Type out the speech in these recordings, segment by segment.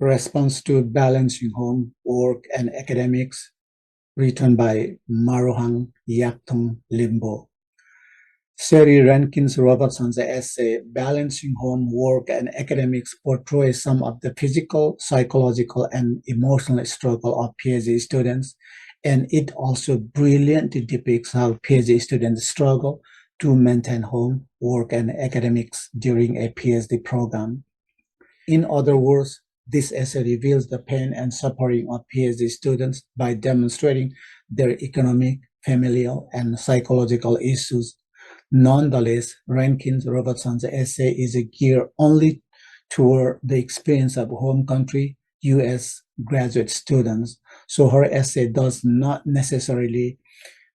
Response to Balancing Home, Work, and Academics, written by Maruhang Yaktung Limbo. Sherry Rankins Robertson's essay, Balancing Home, Work, and Academics, portrays some of the physical, psychological, and emotional struggle of PhD students, and it also brilliantly depicts how PhD students struggle to maintain home, work, and academics during a PhD program. In other words, this essay reveals the pain and suffering of PhD students by demonstrating their economic, familial, and psychological issues. Nonetheless, Rankins Robertson's essay is geared only toward the experience of home country U.S. graduate students, so her essay does not necessarily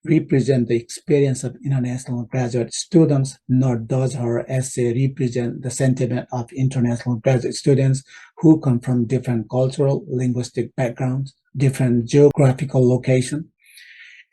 represent the experience of international graduate students, nor does her essay represent the sentiment of international graduate students who come from different cultural, linguistic backgrounds, different geographical locations,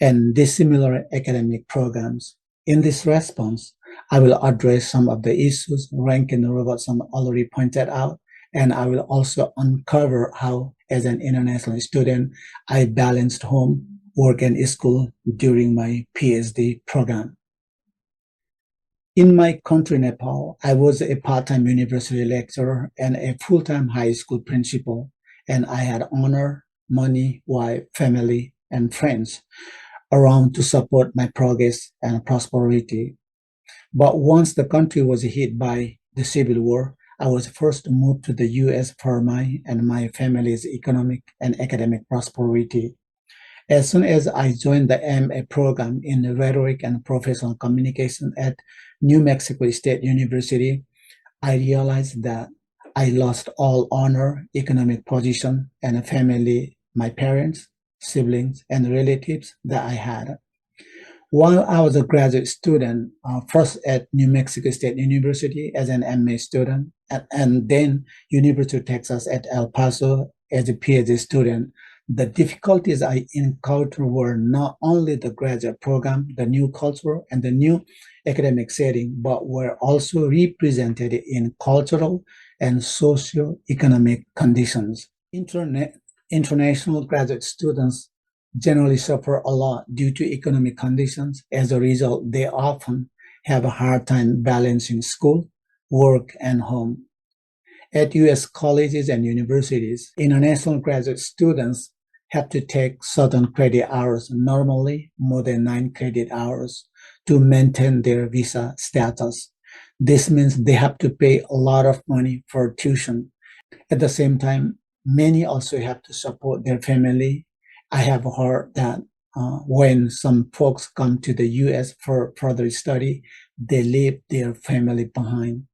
and dissimilar academic programs. In this response, I will address some of the issues Rankin Robertson already pointed out, and I will also uncover how, as an international student, I balanced home, work, and school during my PhD program. In my country, Nepal, I was a part-time university lecturer and a full-time high school principal, and I had honor, money, wife, family, and friends around to support my progress and prosperity. But once the country was hit by the Civil War, I was forced to move to the US for my and my family's economic and academic prosperity. As soon as I joined the MA program in rhetoric and professional communication at New Mexico State University, I realized that I lost all honor, economic position, and family, my parents, siblings, and relatives that I had. While I was a graduate student, first at New Mexico State University as an MA student, and then University of Texas at El Paso as a PhD student, the difficulties I encountered were not only the graduate program, the new culture, and the new academic setting, but were also represented in cultural and socio-economic conditions. International graduate students generally suffer a lot due to economic conditions. As a result, they often have a hard time balancing school, work, and home. At U.S. colleges and universities, international graduate students have to take certain credit hours, normally more than 9 credit hours, to maintain their visa status. This means they have to pay a lot of money for tuition. At the same time, many also have to support their family. I have heard that when some folks come to the US for further study, they leave their family behind,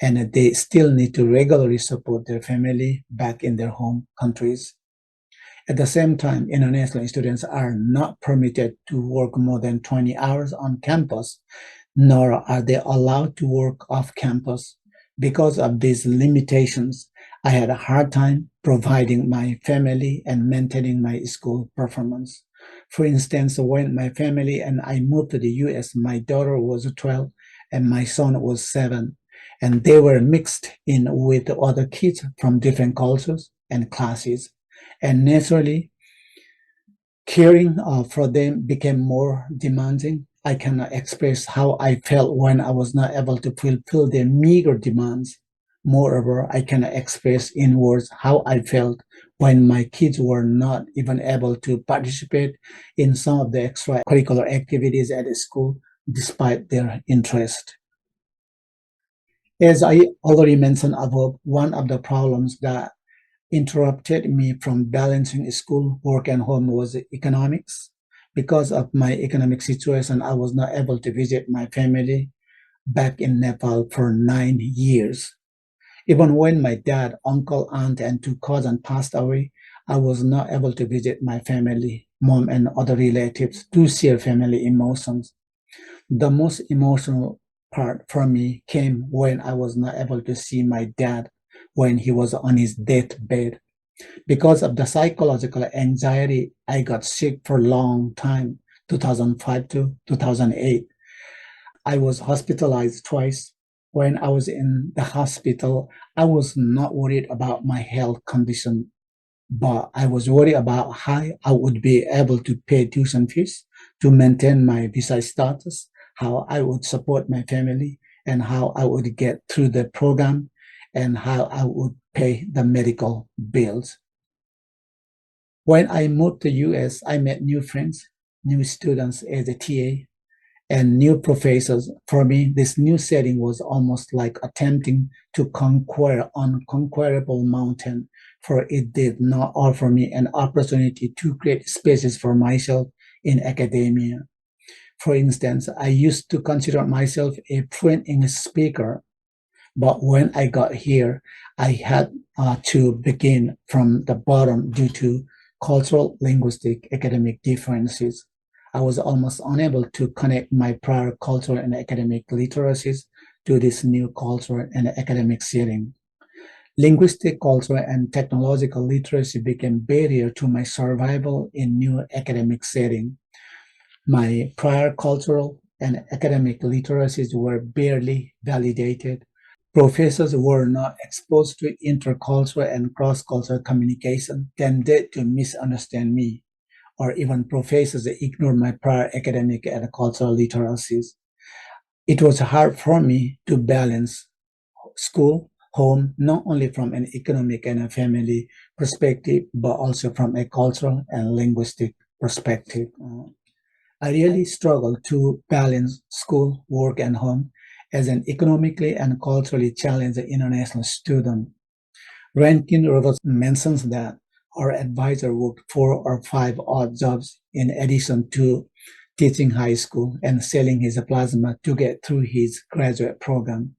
and they still need to regularly support their family back in their home countries. At the same time, international students are not permitted to work more than 20 hours on campus, nor are they allowed to work off campus. Because of these limitations, I had a hard time providing my family and maintaining my school performance. For instance, when my family and I moved to the US, my daughter was 12 and my son was 7, and they were mixed in with other kids from different cultures and classes. And naturally, caring for them became more demanding. I cannot express how I felt when I was not able to fulfill their meager demands. Moreover, I cannot express in words how I felt when my kids were not even able to participate in some of the extracurricular activities at school despite their interest. As I already mentioned above, one of the problems that interrupted me from balancing school, work, and home was economics. Because of my economic situation, I was not able to visit my family back in Nepal for 9 years. Even when my dad, uncle, aunt, and 2 cousins passed away, I was not able to visit my family, mom, and other relatives to share family emotions. The most emotional part for me came when I was not able to see my dad when he was on his deathbed. Because of the psychological anxiety, I got sick for a long time, 2005 to 2008. I was hospitalized twice. When I was in the hospital, I was not worried about my health condition, but I was worried about how I would be able to pay tuition fees, to maintain my visa status, how I would support my family, and how I would get through the program, and how I would pay the medical bills. When I moved to US, I met new friends, new students as a TA, and new professors. For me, this new setting was almost like attempting to conquer an unconquerable mountain, for it did not offer me an opportunity to create spaces for myself in academia. For instance, I used to consider myself a fluent English speaker, but when I got here, I had to begin from the bottom due to cultural, linguistic, academic differences. I was almost unable to connect my prior cultural and academic literacies to this new cultural and academic setting. Linguistic, cultural, and technological literacy became barrier to my survival in new academic setting. My prior cultural and academic literacies were barely validated. Professors who were not exposed to intercultural and cross-cultural communication tended to misunderstand me, or even professors that ignored my prior academic and cultural literacies. It was hard for me to balance school, home, not only from an economic and a family perspective, but also from a cultural and linguistic perspective. I really struggled to balance school, work, and home as an economically and culturally challenged international student. Rankin Robertson mentions that our advisor worked 4 or 5 odd jobs in addition to teaching high school and selling his plasma to get through his graduate program.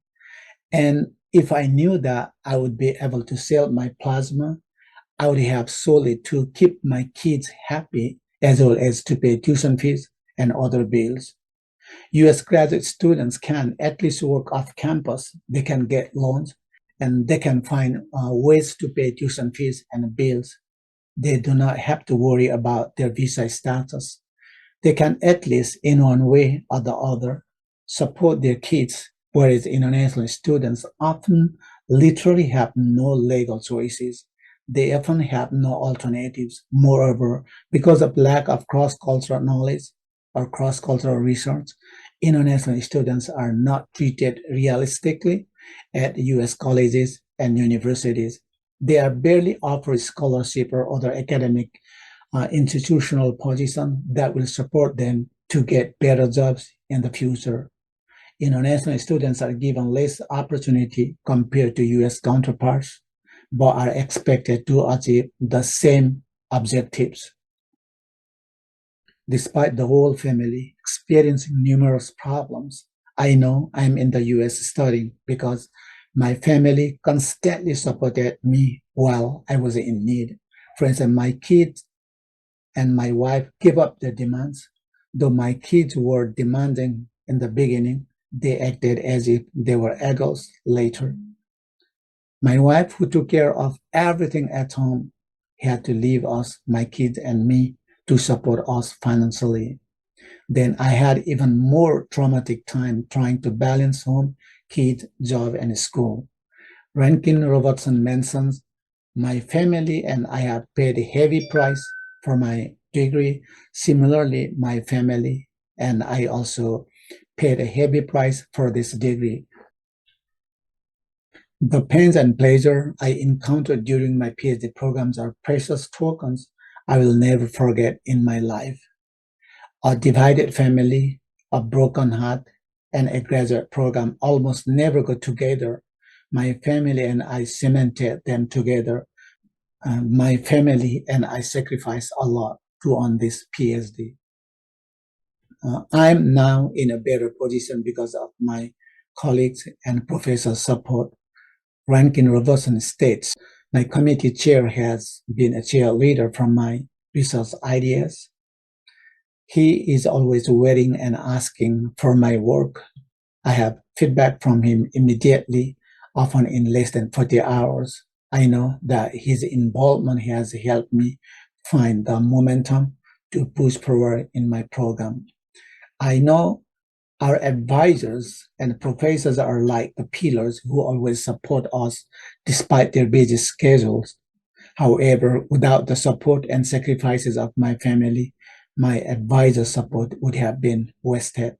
And if I knew that I would be able to sell my plasma, I would have sold it to keep my kids happy as well as to pay tuition fees and other bills. US graduate students can at least work off campus. They can get loans and they can find ways to pay tuition fees and bills. They do not have to worry about their visa status. They can at least, in one way or the other, support their kids, whereas international students often literally have no legal choices. They often have no alternatives. Moreover, because of lack of cross-cultural knowledge or cross-cultural research, international students are not treated realistically at US colleges and universities. They are barely offered scholarship or other academic institutional position that will support them to get better jobs in the future. International students are given less opportunity compared to US counterparts, but are expected to achieve the same objectives. Despite the whole family experiencing numerous problems, I know I'm in the US studying because my family constantly supported me while I was in need. For instance, my kids and my wife gave up their demands. Though my kids were demanding in the beginning, they acted as if they were adults later. My wife, who took care of everything at home, had to leave us, my kids and me, to support us financially. Then I had even more traumatic time trying to balance home, kids, job, and school. Rankin Robertson mentions, my family and I have paid a heavy price for my degree. Similarly, my family and I also paid a heavy price for this degree. The pains and pleasure I encountered during my PhD programs are precious tokens I will never forget in my life. A divided family, a broken heart, and a graduate program almost never go together. My family and I cemented them together. My family and I sacrificed a lot to earn this PhD. I'm now in a better position because of my colleagues and professors' support. Rankin Robertson states, my committee chair has been a cheerleader from my research ideas. He is always waiting and asking for my work. I have feedback from him immediately, often in less than 40 hours. I know that his involvement has helped me find the momentum to push forward in my program. I know Our advisors and professors are like the pillars who always support us despite their busy schedules. However, without the support and sacrifices of my family, my advisor support would have been wasted.